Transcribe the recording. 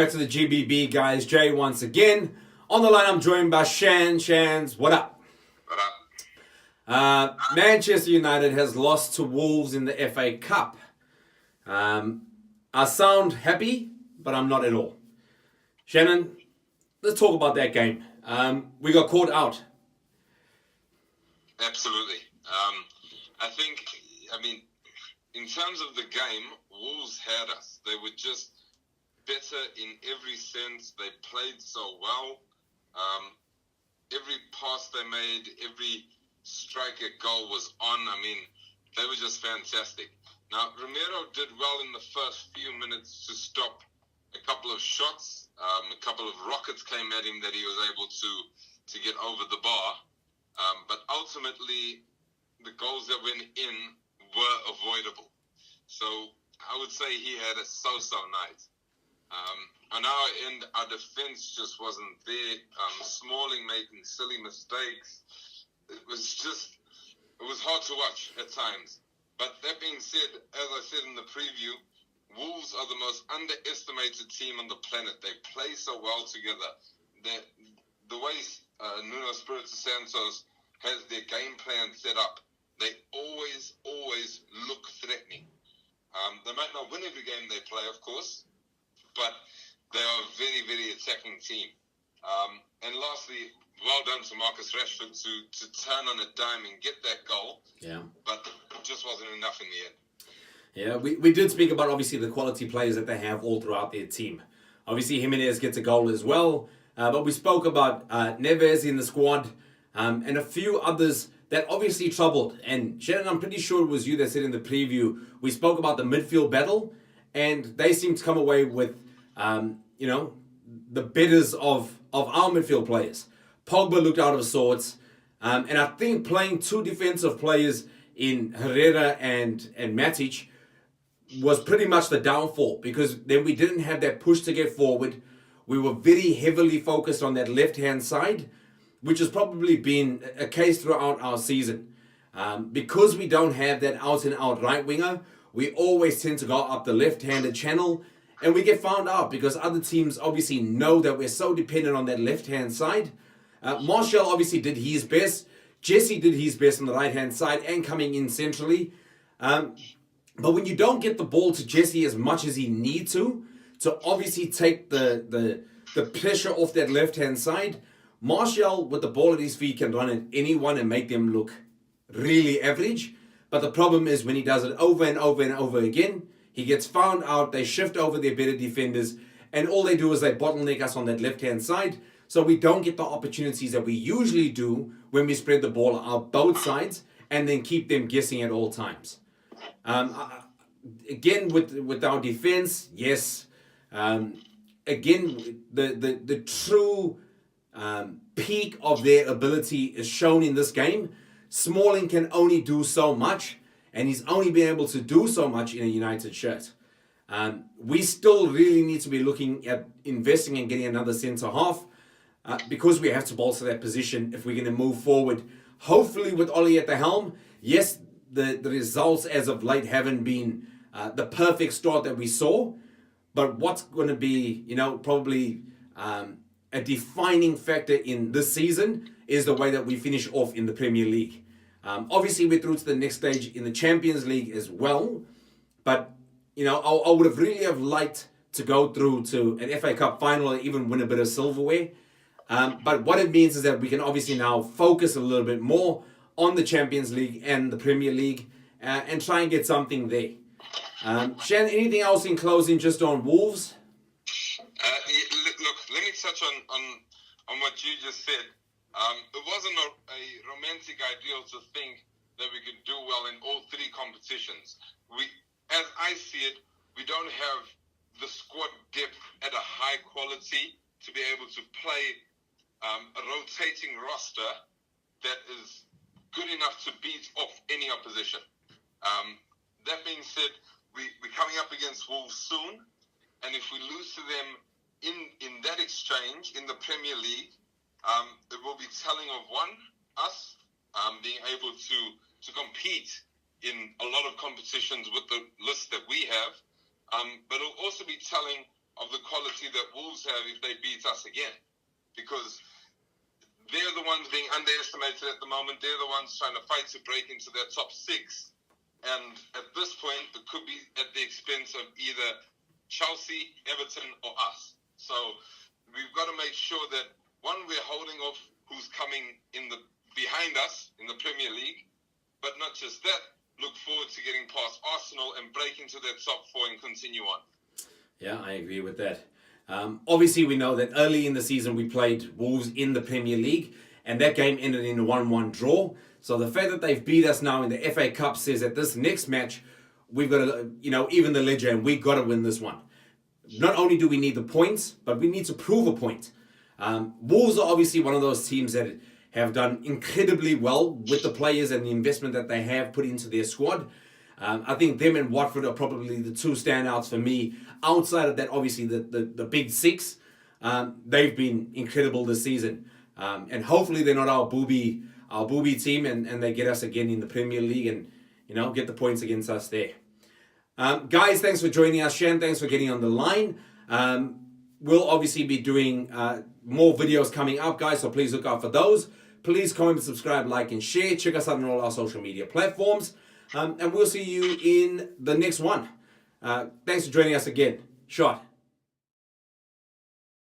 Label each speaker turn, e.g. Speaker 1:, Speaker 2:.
Speaker 1: back to the G.B.B, guys. Jay once again. On the line, I'm joined by Shan. Shans, what up?
Speaker 2: What up?
Speaker 1: Manchester United has lost to Wolves in the FA Cup. I sound happy, but I'm not at all. Shannon, let's talk about that game. We got caught out.
Speaker 2: Absolutely. In terms of the game, Wolves had us. They were just better in every sense. They played so well. Every pass they made, every strike at goal was on. They were just fantastic. Now, Romero did well in the first few minutes to stop a couple of shots. A couple of rockets came at him that he was able to get over the bar. But ultimately, the goals that went in were avoidable. So I would say he had a so-so night. On our end, our defense just wasn't there. Smalling making silly mistakes. It was hard to watch at times. But that being said, as I said in the preview, Wolves are the most underestimated team on the planet. They play so well together. The way Nuno Espirito Santos has their game plan set up, they always look threatening. They might not win every game they play, of course, but they are a very, very attacking team. And lastly, well done to Marcus Rashford to turn on a dime and get that goal.
Speaker 1: Yeah.
Speaker 2: But it just wasn't enough in the end.
Speaker 1: Yeah, we did speak about, obviously, the quality players that they have all throughout their team. Obviously, Jimenez gets a goal as well. But we spoke about Neves in the squad and a few others that obviously troubled. And Shannon, I'm pretty sure it was you that said in the preview, we spoke about the midfield battle, and they seem to come away with, the betters of our midfield players. Pogba looked out of sorts. And I think playing two defensive players in Herrera and Matic was pretty much the downfall, because then we didn't have that push to get forward. We were very heavily focused on that left-hand side, which has probably been a case throughout our season. Because we don't have that out-and-out right winger, we always tend to go up the left-handed channel, and we get found out because other teams obviously know that we're so dependent on that left-hand side. Martial obviously did his best. Jesse did his best on the right-hand side and coming in centrally. But when you don't get the ball to Jesse as much as he needs to obviously take the pressure off that left-hand side, Martial, with the ball at his feet, can run at anyone and make them look really average. But the problem is when he does it over and over and over again, he gets found out, they shift over their better defenders, and all they do is they bottleneck us on that left-hand side. So we don't get the opportunities that we usually do when we spread the ball out both sides and then keep them guessing at all times. Again, with our defense, yes. Again, the true peak of their ability is shown in this game. Smalling can only do so much, and he's only been able to do so much in a United shirt. We still really need to be looking at investing and getting another centre half, because we have to bolster that position if we're going to move forward. Hopefully with Ollie at the helm, yes, the results as of late haven't been the perfect start that we saw, but what's going to be, probably a defining factor in this season is the way that we finish off in the Premier League. Obviously, we're through to the next stage in the Champions League as well, but, I would have really liked to go through to an FA Cup final or even win a bit of silverware. But what it means is that we can obviously now focus a little bit more on the Champions League and the Premier League and try and get something there. Shan, anything else in closing just on Wolves?
Speaker 2: Look, let me touch on what you just said. It wasn't a romantic ideal to think that we could do well in all three competitions. As I see it, we don't have the squad depth at a high quality to be able to play a rotating roster that is good enough to beat off any opposition. That being said, we're coming up against Wolves soon, and if we lose to them in that exchange in the Premier League, it will be telling of us being able to compete in a lot of competitions with the list that we have, but it'll also be telling of the quality that Wolves have if they beat us again. Because they're the ones being underestimated at the moment. They're the ones trying to fight to break into their top 6. And at this point, it could be at the expense of either Chelsea, Everton, or us. So we've got to make sure that, one, we're holding off who's coming behind us in the Premier League. But not just that, look forward to getting past Arsenal and break into that top 4 and continue on.
Speaker 1: Yeah, I agree with that. Obviously, we know that early in the season we played Wolves in the Premier League, and that game ended in a 1-1 draw. So the fact that they've beat us now in the FA Cup says that this next match, we've got to, even the ledger, and we've got to win this one. Not only do we need the points, but we need to prove a point. Wolves are obviously one of those teams that have done incredibly well with the players and the investment that they have put into their squad. I think them and Watford are probably the 2 standouts for me. Outside of that, obviously, the big 6, they've been incredible this season. And hopefully they're not our booby team and they get us again in the Premier League and, get the points against us there. Guys, thanks for joining us. Shan, thanks for getting on the line. We'll obviously be doing more videos coming up, guys, so please look out for those. Please comment, subscribe, like, and share. Check us out on all our social media platforms. And we'll see you in the next one. Thanks for joining us again. Shot.